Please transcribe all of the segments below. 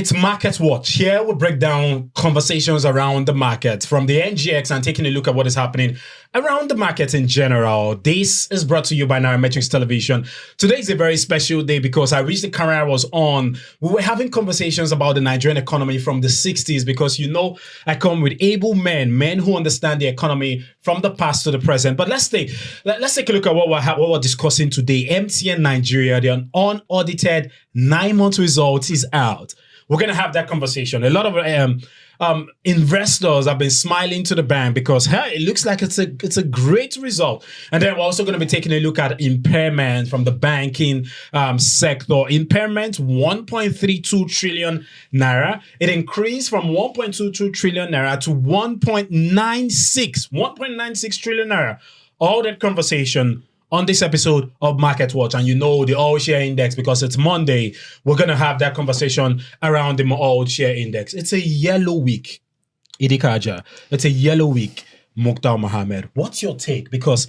It's Market Watch. Here we break down conversations around the market from the NGX and taking a look at what is happening around the market in general. This is brought to you by Nairametrics Television. Today is a very special day because I reached the camera I was on. We were having conversations about the Nigerian economy from the 60s because, you know, I come with able men who understand the economy from the past to the present. But let's take a look at what we're discussing today. MTN Nigeria, the unaudited 9-month results is out. We're going to have that conversation. A lot of investors have been smiling to the bank because, hey, it looks like it's a great result. And then we're also going to be taking a look at impairment from the banking sector. Impairment, 1.32 trillion naira. It increased from 1.22 trillion naira to 1.96 trillion naira. All that conversation on this episode of Market Watch. And you know the All Share Index, because it's Monday, we're going to have that conversation around the All Share Index. It's a yellow week, Idikaja. It's a yellow week, Mukhtar Mohammed. What's your take? Because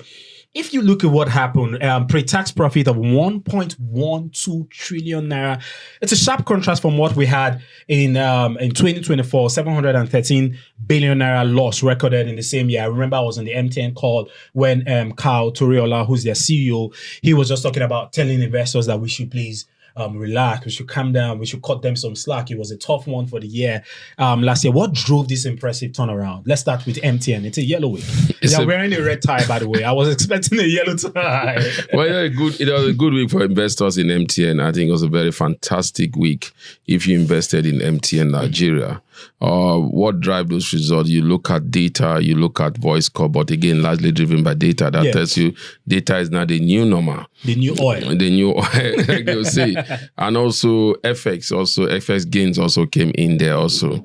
if you look at what happened, pre-tax profit of 1.12 trillion naira, it's a sharp contrast from what we had in 2024, 713 billion naira loss recorded in the same year. I remember I was on the MTN call when Carl Toriola, who's their CEO, he was just talking about telling investors that we should please relax, we should calm down, we should cut them some slack. It was a tough one for the year last year. What drove this impressive turnaround? Let's start with MTN. It's a yellow week. They're wearing a red tie, by the way. I was expecting a yellow tie. Well, it was a good week for investors in MTN. I think it was a very fantastic week if you invested in MTN Nigeria. What drive those results? You look at data, you look at voice call, but again, largely driven by data. That tells you data is not the new normal. The new oil. The new oil, like you say. And also FX gains also came in there also.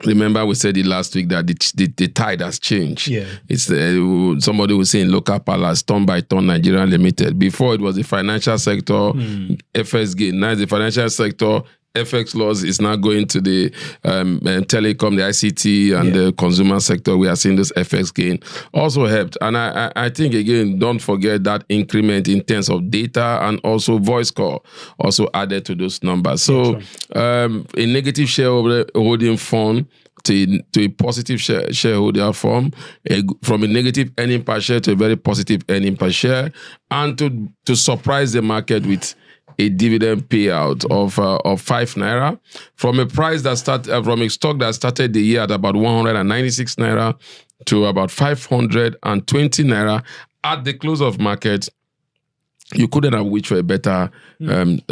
Remember we said it last week that the tide has changed. Yeah. It's somebody was saying local palace, turn by turn Nigerian Limited. Before it was the financial sector, FX gain. Now it's the financial sector, FX loss is now going to the telecom, the ICT, and the consumer sector. We are seeing this FX gain also helped. And I think, again, don't forget that increment in terms of data and also voice call also added to those numbers. So a negative shareholding fund to a positive shareholder form, from a negative earning per share to a very positive earning per share, and to surprise the market with a dividend payout of 5 naira from a price that from a stock that started the year at about 196 naira to about 520 naira at the close of market. You couldn't have wished for a better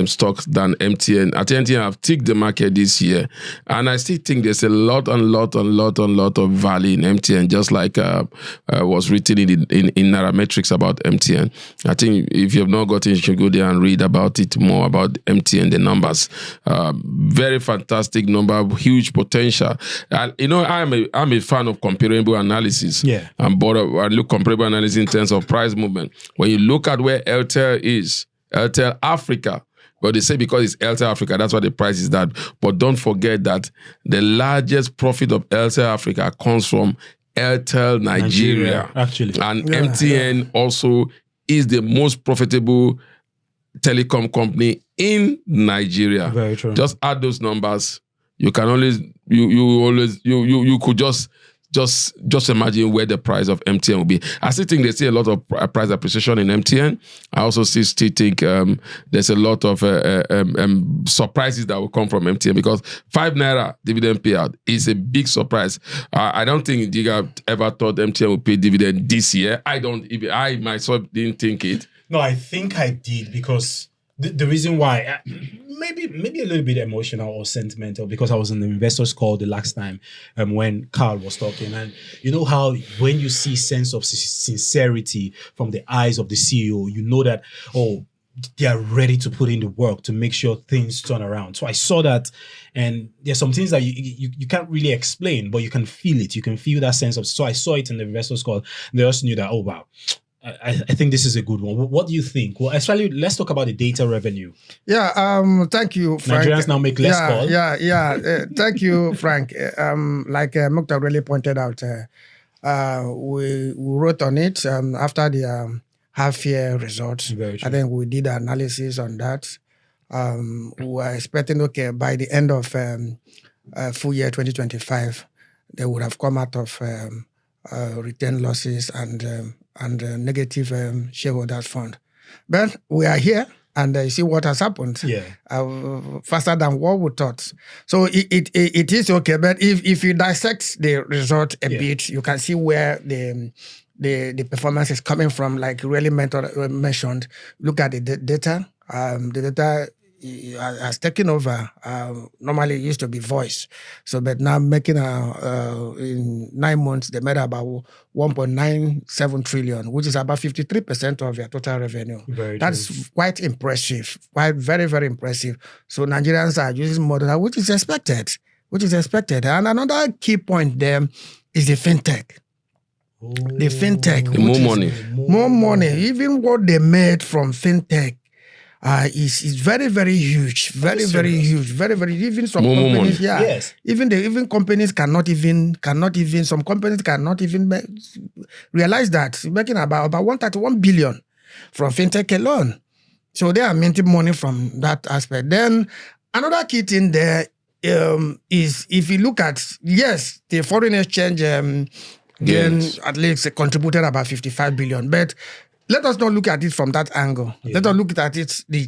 stock than MTN. At MTN, I've ticked the market this year, and I still think there's a lot of value in MTN, just like was written in Nairametrics about MTN. I think if you have not gotten, you should go there and read about it more about MTN, the numbers. Very fantastic number, huge potential. You know, I'm a fan of comparable analysis. Yeah. I look comparable analysis in terms of price movement. When you look at where Airtel is, Airtel Africa, but they say because it's Airtel Africa, that's why the price is that. But don't forget that the largest profit of Airtel Africa comes from Airtel Nigeria. Actually. And MTN also is the most profitable telecom company in Nigeria. Very true. Just add those numbers. You can always you could just imagine where the price of MTN will be. I still think they see a lot of price appreciation in MTN. I also still think there's a lot of surprises that will come from MTN, because 5 naira dividend payout is a big surprise. I don't think Diga ever thought MTN would pay dividend this year. I myself didn't think it. No, I think I did, because the reason why, maybe a little bit emotional or sentimental, because I was on the investors call the last time when Carl was talking, and you know how when you see sense of sincerity from the eyes of the CEO, you know that, oh, they are ready to put in the work to make sure things turn around. So I saw that, and there's some things that you can't really explain, but you can feel it. You can feel that sense of. So I saw it in the investors call. They also knew that, oh wow, I think this is a good one. What do you think? Well, actually, let's talk about the data revenue. Yeah, thank you, Frank. Nigerians now make less calls. Thank you, Frank. Like Mukhtar really pointed out, we wrote on it after the half-year results. Very true. I think we did analysis on that. we are expecting, okay, by the end of full year 2025, they would have come out of return losses and negative shareholders fund. But we are here, and you see what has happened. Faster than what we thought. So it is okay. But if you dissect the result a bit, you can see where the performance is coming from. Like really mentioned, look at the data. The data has taken over. Normally it used to be voice. So, but now making in 9 months, they made about 1.97 trillion, which is about 53% of their total revenue. That's quite impressive. Very, very impressive. So Nigerians are using more data, which is expected. And another key point there is the fintech. The fintech. More money. Even what they made from fintech is very, very huge. Very, very huge. Very, very, even some companies, even companies cannot even realize that making about 131 billion from fintech alone. So they are minting money from that aspect. Then another key thing there is if you look at the foreign exchange gain at least contributed about 55 billion, but let us not look at it from that angle. Let us look at it, the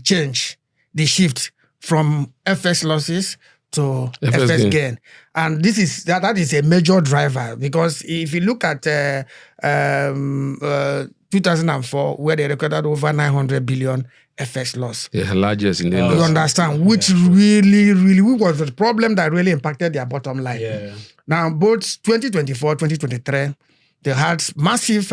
shift from FX losses to FX gain. And that is a major driver, because if you look at 2004, where they recorded over 900 billion FX loss. The largest in the industry. You understand? Which really was the problem that really impacted their bottom line. Now, both 2024, 2023, they had massive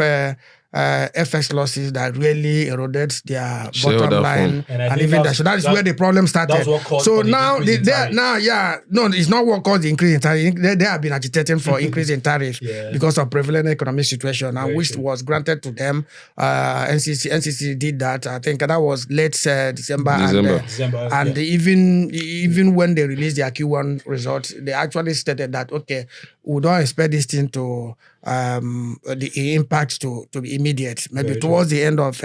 FX losses that really eroded their bottom line, and even that. So that is where the problem started. So now, it's not what caused the increase in tariff. They have been agitating for increase in tariff because of prevalent economic situation, and which was granted to them. NCC did that. I think that was late December. And even when they released their Q1 results, they actually stated that, okay, we don't expect this thing to the impact to be immediate. Maybe towards the end of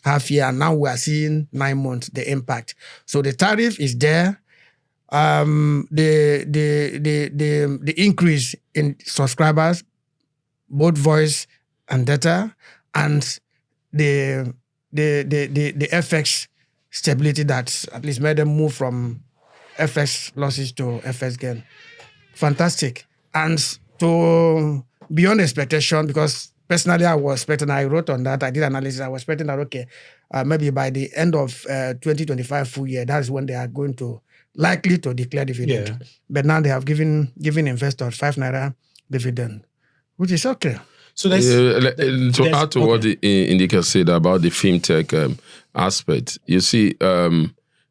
half year, and now we are seeing 9 months the impact. So the tariff is there. The increase in subscribers, both voice and data, and the FX stability that at least made them move from FX losses to FX gain. Fantastic. And to beyond expectation, because personally I was expecting, I wrote on that, I did analysis, I was expecting that, okay, maybe by the end of 2025 full year, that's when they are going to likely to declare dividend. But now they have given investors 5 naira dividend, which is okay. So to add to what the indicator said about the fintech aspect, you see,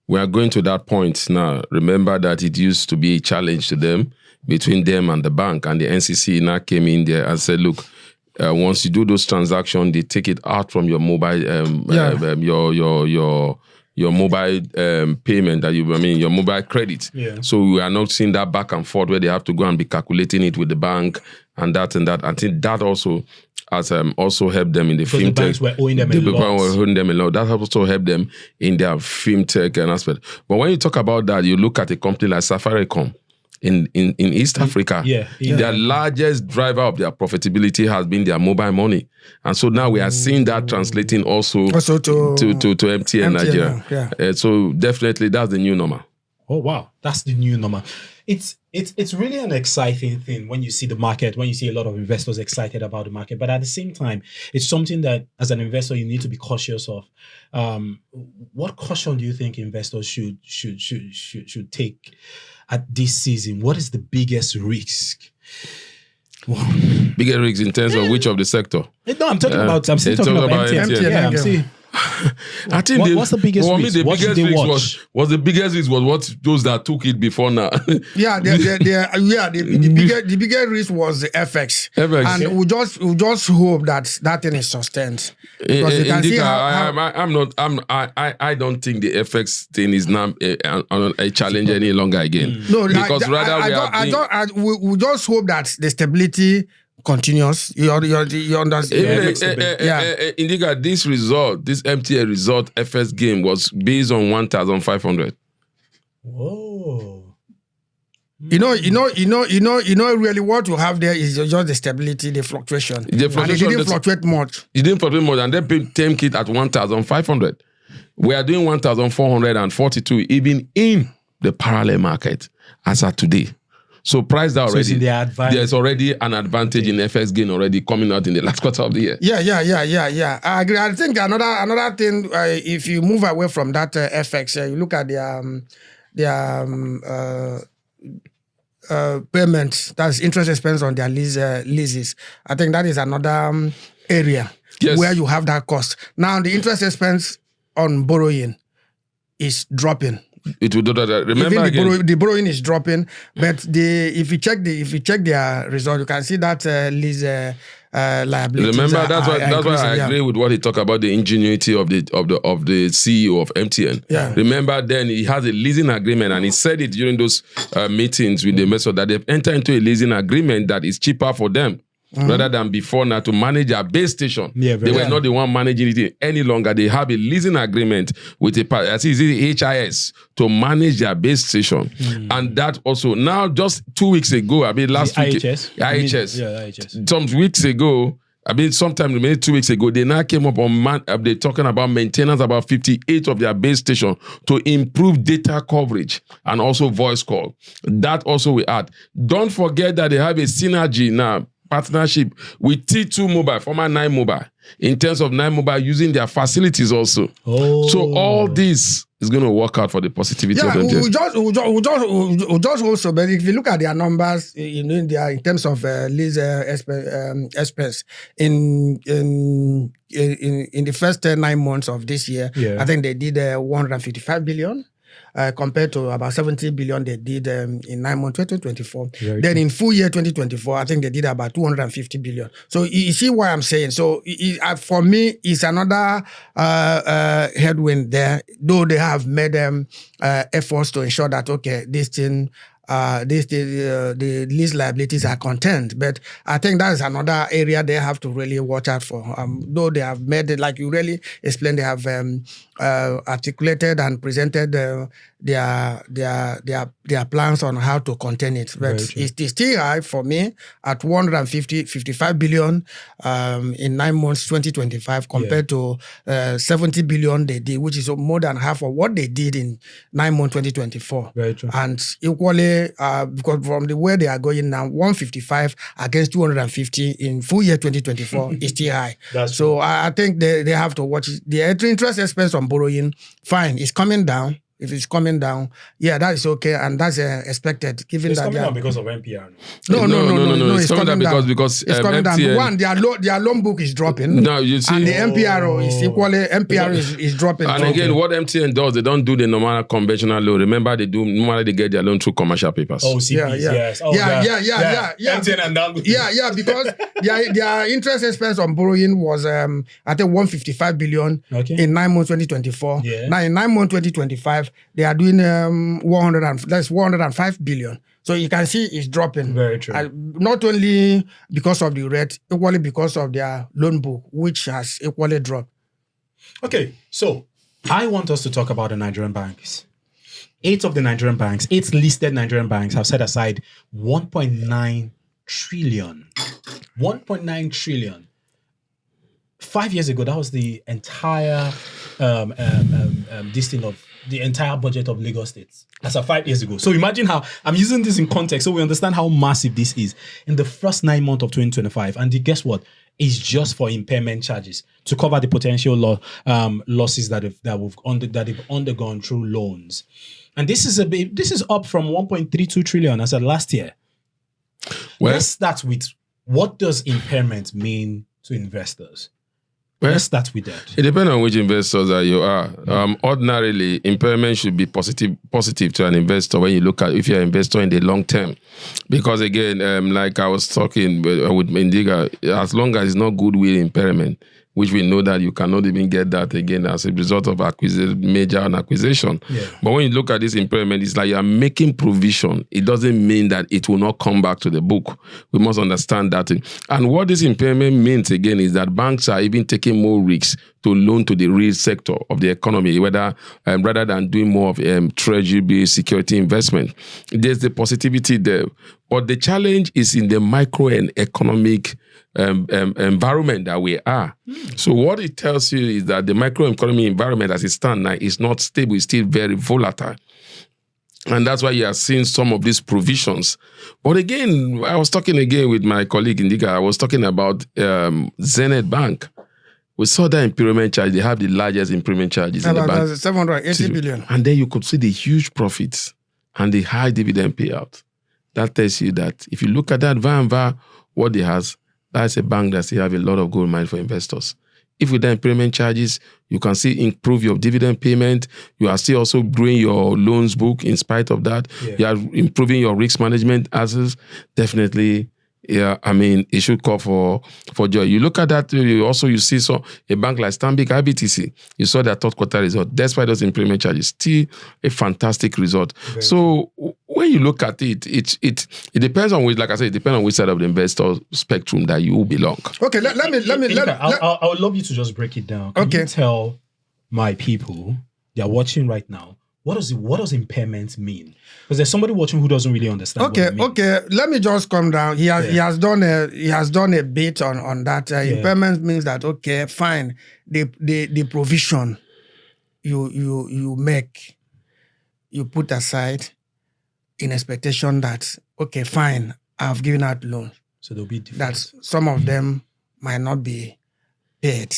we are going to that point now. Remember that it used to be a challenge to them, between them and the bank, and the NCC now came in there and said, look, once you do those transactions, they take it out from your mobile, your mobile payment that your mobile credit. So we are not seeing that back and forth where they have to go and be calculating it with the bank and that. I think that also has also helped them in the fintech. The banks were owing them a lot. That also helped them in their fintech aspect. But when you talk about that, you look at a company like Safaricom in East Africa. Their largest driver of their profitability has been their mobile money. And so now we are seeing that translating also to MTN Nigeria. So definitely that's the new normal. Oh, wow. That's the new normal. It's really an exciting thing when you see the market, when you see a lot of investors excited about the market. But at the same time, it's something that as an investor, you need to be cautious of. What caution do you think investors should take at this season? What is the biggest risk? Wow. Bigger risk in terms of which of the sector? No, I'm still talking about MTN. I'm seeing. I think what's the biggest risk? The biggest risk was what those that took it before now. The biggest risk was the FX. And we just hope that thing is sustained. Because you can see I don't think the FX thing is now a challenge any longer again. No, because we just hope that the stability continuous. You understand? Indica, this MTN result FS game was based on 1,500. Whoa. You know, really what you have there is just the stability, the fluctuation. And it didn't fluctuate much. It didn't fluctuate much, and they paid term kit at 1,500. We are doing 1,442 even in the parallel market as of today. So priced out already. There's already an advantage in FX gain already coming out in the last quarter of the year. Yeah. I agree. I think another thing, if you move away from that FX, you look at the payments, that's interest expense on their leases. I think that is another area where you have that cost. Now the interest expense on borrowing is dropping. It will do that. Remember, even the borrowing is dropping, but if you check their result, you can see that lease liabilities. Remember, that's why I agree with what he talked about, the ingenuity of the CEO of MTN. Yeah. Remember, then he has a leasing agreement, and he said it during those meetings with the investor that they've entered into a leasing agreement that is cheaper for them. Rather than before now to manage a base station. They were not the one managing it any longer. They have a leasing agreement with the HIS to manage their base station. And that also, now just 2 weeks ago, last week. IHS. Some weeks ago, sometime maybe 2 weeks ago, they now came up on they're talking about maintenance about 58 of their base station to improve data coverage and also voice call. That also we add. Don't forget that they have a synergy now, partnership with T2 Mobile, former 9 Mobile, in terms of 9 Mobile using their facilities also. So all this is going to work out for the positivity of them. We just also, but if you look at their numbers in terms of lease expense in the first 9 months of this year, I think they did 155 billion. Compared to about 70 billion they did in 9 months 2024. Then in full year 2024, I think they did about 250 billion. So you see what I'm saying. So for me, it's another headwind there, though they have made efforts to ensure that, okay, this thing, the lease liabilities are contained, but I think that is another area they have to really watch out for. Though they have made it, like you really explained, they have articulated and presented their plans on how to contain it. But it is still high for me at 55 billion in 9 months 2025 compared to 70 billion they did, which is more than half of what they did in 9 months 2024. Very true. And equally, because from the way they are going now, 155 against 250 in full year 2024 is still high. So I think they have to watch it. The interest expense on borrowing, fine, it's coming down. If it's coming down, that is okay, and that's expected. Given it's that coming down because of NPR. No. It's coming down because it's coming MTN, down. One, their loan book is dropping. No, you see, and the NPR is equally is dropping. And again, what MTN does, they don't do the normal conventional loan. Remember, normally they get their loan through commercial papers. CPs, yes. MTN and Dangote. Because their interest expense on borrowing was I think 155 billion in 9 months 2024. Now in 9 months 2025. They are doing 105 billion. So you can see it's dropping. Very true. Not only because of the rate, equally because of their loan book, which has equally dropped. Okay, so I want us to talk about the Nigerian banks. 8 listed Nigerian banks have set aside 1.9 trillion. 1.9 trillion. 5 years ago, that was the entire the entire budget of Lagos State as of 5 years ago. So imagine how, I'm using this in context so we understand how massive this is in the first 9 months of 2025. And guess what? It's just for impairment charges to cover the potential losses that they've undergone through loans. And this is up from 1.32 trillion as of last year. Well, let's start with, what does impairment mean to investors? Let's start with that. It depends on which investors you are. Ordinarily, impairment should be positive to an investor when you look at if you're an investor in the long term. Because again, like I was talking with Indiga, as long as it's not goodwill impairment, which we know that you cannot even get that again as a result of major acquisition. Yeah. But when you look at this impairment, it's like you are making provision. It doesn't mean that it will not come back to the book. We must understand that. And what this impairment means again is that banks are even taking more risks to loan to the real sector of the economy, whether rather than doing more of treasury-based security investment. There's the positivity there. But the challenge is in the micro and economic environment that we are. So what it tells you is that the microeconomic environment as it stands now is not stable, it's still very volatile. And that's why you are seeing some of these provisions. But again, I was talking again with my colleague Indika, I was talking about Zenith Bank. We saw that impairment charge, they have the largest impairment charges in the bank. 780 billion. And then you could see the huge profits and the high dividend payout. That tells you that if you look at that VAR, what it has, that's a bank that still have a lot of gold mine for investors. If with the impairment charges, you can still improve your dividend payment. You are still also growing your loans book in spite of that. Yeah. You are improving your risk management assets. Definitely, yeah, I mean, it should call for joy. You look at that, you see a bank like Stanbic IBTC, you saw their third quarter result. Despite those impairment charges, still a fantastic result. So when you look at it, it depends on which, like I said, it depends on which side of the investor spectrum that you belong. Okay, I would love you to just break it down. Can you tell my people they are watching right now, what does impairment mean? Because there's somebody watching who doesn't really understand. Okay. Let me just come down. He has done a bit on that. Impairment means that fine. The provision you make, you put aside in expectation that fine, I've given out loans. So there'll be that some of them might not be paid.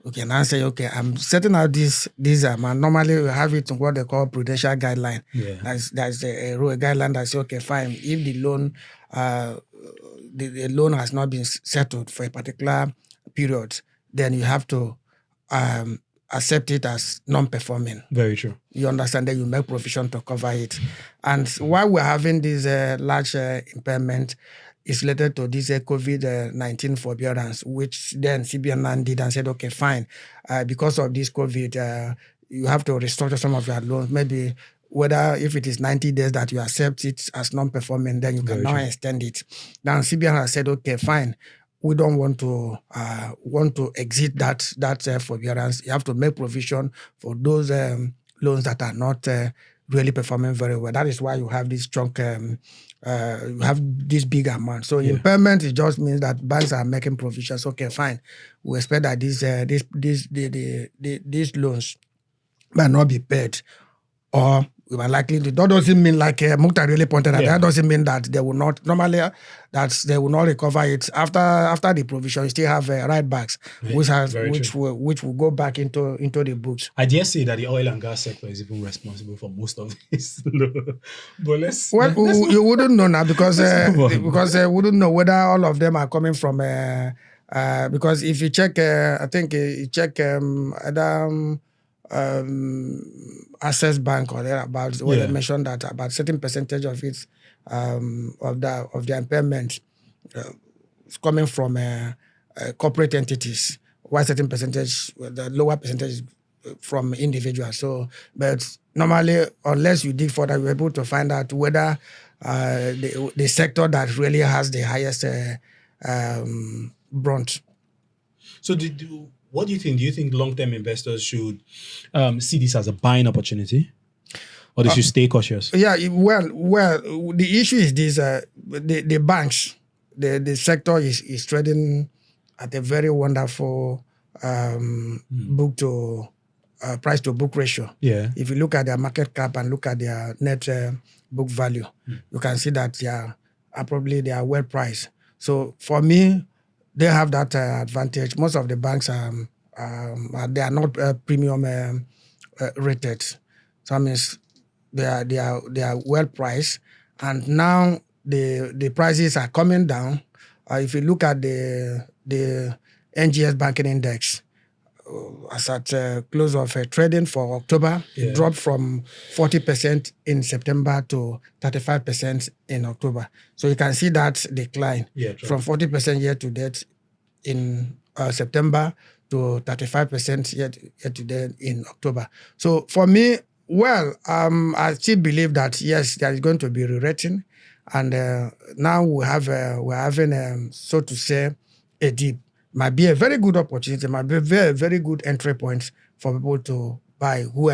Okay, now say, I'm setting out this amount. Normally, we have it in what they call prudential guideline. Yeah. That's a guideline that says, fine, if the loan, the loan has not been settled for a particular period, then you have to accept it as non-performing. Very true. You understand that you make provision to cover it. And while we're having this large impairment, is related to this COVID-19 forbearance, which then CBN did and said, fine, because of this COVID, you have to restructure some of your loans. Maybe whether if it is 90 days that you accept it as non-performing, then you can now extend it. Now CBN has said, fine, we don't want to exit that forbearance. You have to make provision for those loans that are not really performing very well. That is why you have this strong. You have this big amount. So impairment, it just means that banks are making provisions. Fine. We expect that these loans might not be paid, or we are likely to. That doesn't mean, like Mukhtar really pointed out, that doesn't mean that they will not normally that they will not recover it after the provision. You still have right backs, which will go back into the books. I dare say that the oil and gas sector is even responsible for most of this. But you wouldn't know now because we wouldn't know whether all of them are coming from because if you check, I think you check other. Access Bank or thereabouts, where they mentioned that about certain percentage of it of the impairment is coming from corporate entities, while certain percentage, the lower percentage from individuals. So, but normally, unless you dig further, you're able to find out whether the sector that really has the highest brunt. So what do you think? Do you think long-term investors should see this as a buying opportunity, or they should stay cautious? Yeah, well, the issue is this: the banks, the sector is trading at a very wonderful book to price to book ratio. Yeah. If you look at their market cap and look at their net book value, you can see that they are well priced. So for me, they have that advantage. Most of the banks they are not premium rated. So that means they are well priced, and now the prices are coming down. If you look at the NGS banking index, as at close of trading for October, it dropped from 40% in September to 35% in October. So you can see that decline from 40% year to date in September to 35% yet today in October. So for me, I still believe that yes, there is going to be re-rating, and now we're having so to say a dip. Might be a very good opportunity, might be a very, very good entry point for people to buy, who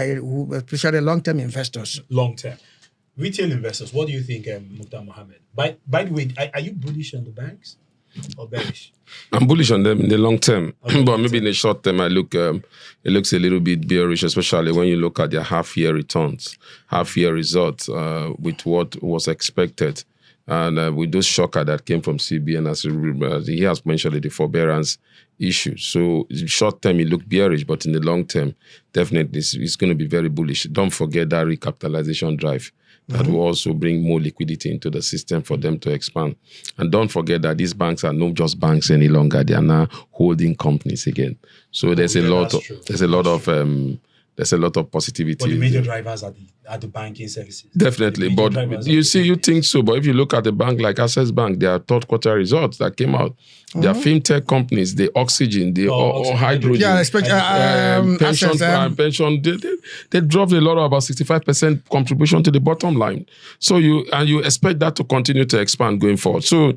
especially long-term investors. Long-term. Retail investors, what do you think, Mukhtar Mohammed? By the way, are you bullish on the banks or bearish? I'm bullish on them in the long term, but maybe in the short term, it looks a little bit bearish, especially when you look at their half-year returns, half-year results with what was expected. And with those shocker that came from CBN, as he has mentioned, the forbearance issue. So short term, it looked bearish, but in the long term, definitely it's going to be very bullish. Don't forget that recapitalization drive that will also bring more liquidity into the system for them to expand. And don't forget that these banks are not just banks any longer; they are now holding companies again. So there's a lot of positivity. But the major drivers are the banking services. Definitely, but you think so. But if you look at a bank like Access Bank, their third quarter results that came out, their fintech companies, the oxygen, the hydrogen, pension, they dropped a lot of about 65% contribution to the bottom line. So you expect that to continue to expand going forward. So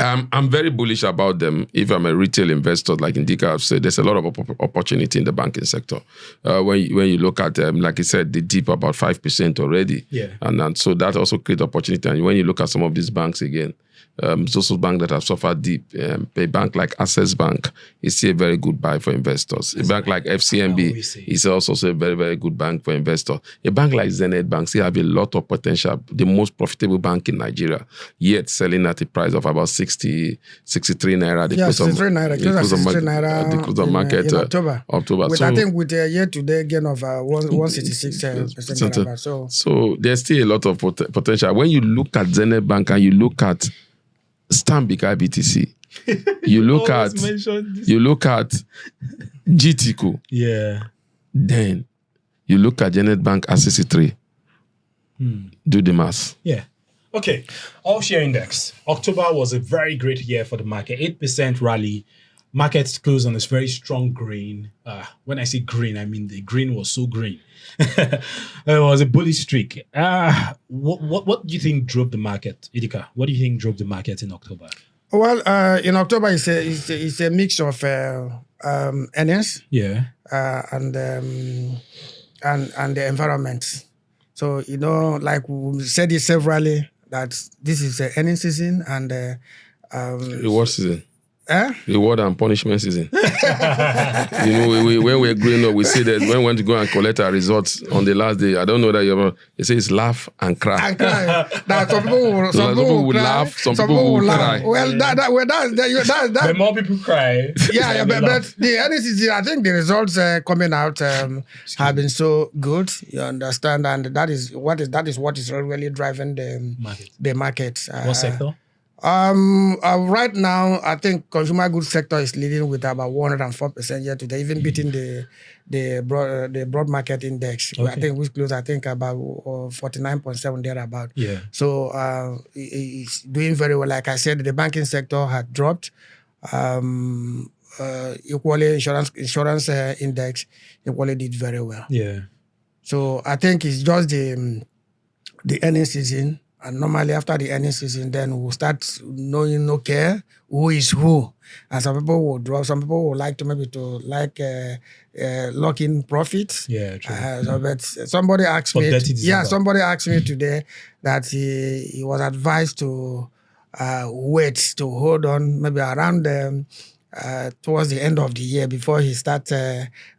I'm very bullish about them. If I'm a retail investor, like Indika have said, there's a lot of opportunity in the banking sector. When you look at, like I said, they dip about 5% already. Yeah. And so that also creates opportunity. And when you look at some of these banks again, those banks that have suffered deep, a bank like Access Bank is still a very good buy for investors. A bank like FCMB is also a very, very good bank for investors. A bank like Zenith Bank still have a lot of potential, the most profitable bank in Nigeria, yet selling at a price of about 63 naira. Yeah, 63 naira. Close to market in October. With, I think with a year-to-day gain of 166%. So there's still a lot of potential. When you look at Zenith Bank and you look at Stanbic IBTC, you look at GTCO, then you look at Zenith Bank at 63. Do the math. Yeah. Okay. All share index. October was a very great year for the market. 8% rally. Markets closed on this very strong green. When I say green, I mean the green was so green. It was a bullish streak. What do you think drove the market, Idika? What do you think drove the market in October? Well, in October, it's a mix of earnings, and the environment. So like we said it severally, that this is the earnings season and reward season. Reward and punishment season. When we're growing up, we say that when we want to go and collect our results on the last day, I don't know that it says laugh and cry. Now, some people will laugh, some people will cry. Well, the more people cry. But the earnings season, I think the results coming out have been so good. You understand, and that is what is really driving the market. What sector? Right now, I think consumer goods sector is leading with about 104% year today, even beating the broad market index. Okay. I think we closed about 49.7 thereabout. Yeah. So it's doing very well. Like I said, the banking sector had dropped. Equally, insurance index equally did very well. Yeah. So I think it's just the earnings season. And normally after the earnings season, then we'll start knowing, who is who. And some people will drop. Some people would like to lock in profits. Yeah, true. But somebody asked me. Somebody asked me today that he was advised to wait, to hold on, maybe around towards the end of the year before he starts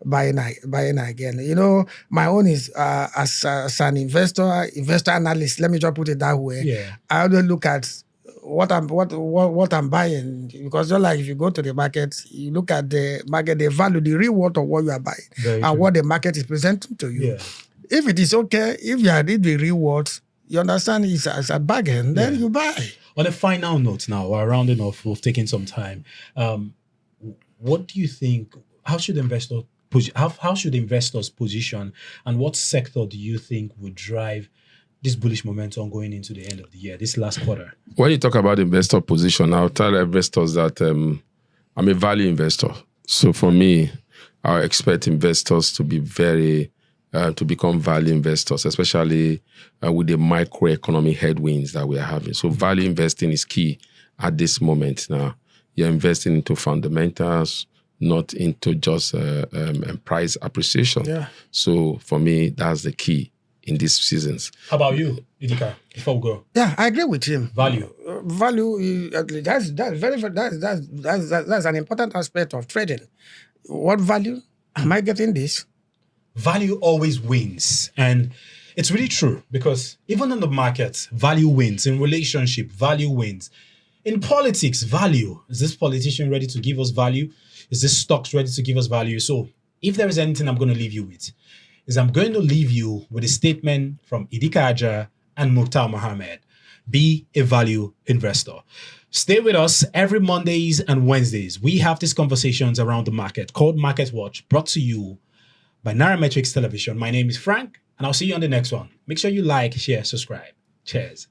buying again. My own is as an investor analyst. Let me just put it that way. Yeah. I always look at what I'm buying, because just like if you go to the market, you look at the market, the value, the reward of what you are buying, what the market is presenting to you. Yeah. If it is okay, if you are read the rewards, you understand it's a bargain, then you buy. On a final note now, we're rounding off, we've taken some time. What do you think, how should investors position, and what sector do you think would drive this bullish momentum going into the end of the year, this last quarter? When you talk about investor position, I'll tell investors that I'm a value investor. So for me, I expect investors to be to become value investors, especially with the microeconomic headwinds that we are having. So value investing is key at this moment now. You're investing into fundamentals, not into just price appreciation. Yeah. So for me, that's the key in these seasons. How about you, Idika? Before we go, Yeah, I agree with him. value. Value, that's that's an important aspect of trading. What value am I getting this? Value always wins. And it's really true because even in the market, value wins. In relationship, value wins. In politics, value. Is this politician ready to give us value? Is this stocks ready to give us value? So if there is anything I'm going to leave you with, is I'm going to leave you with a statement from Idika Aja and Mukhtar Mohammed. Be a value investor. Stay with us every Mondays and Wednesdays. We have these conversations around the market called Market Watch, brought to you by Nairametrics Television. My name is Frank, and I'll see you on the next one. Make sure you like, share, subscribe. Cheers.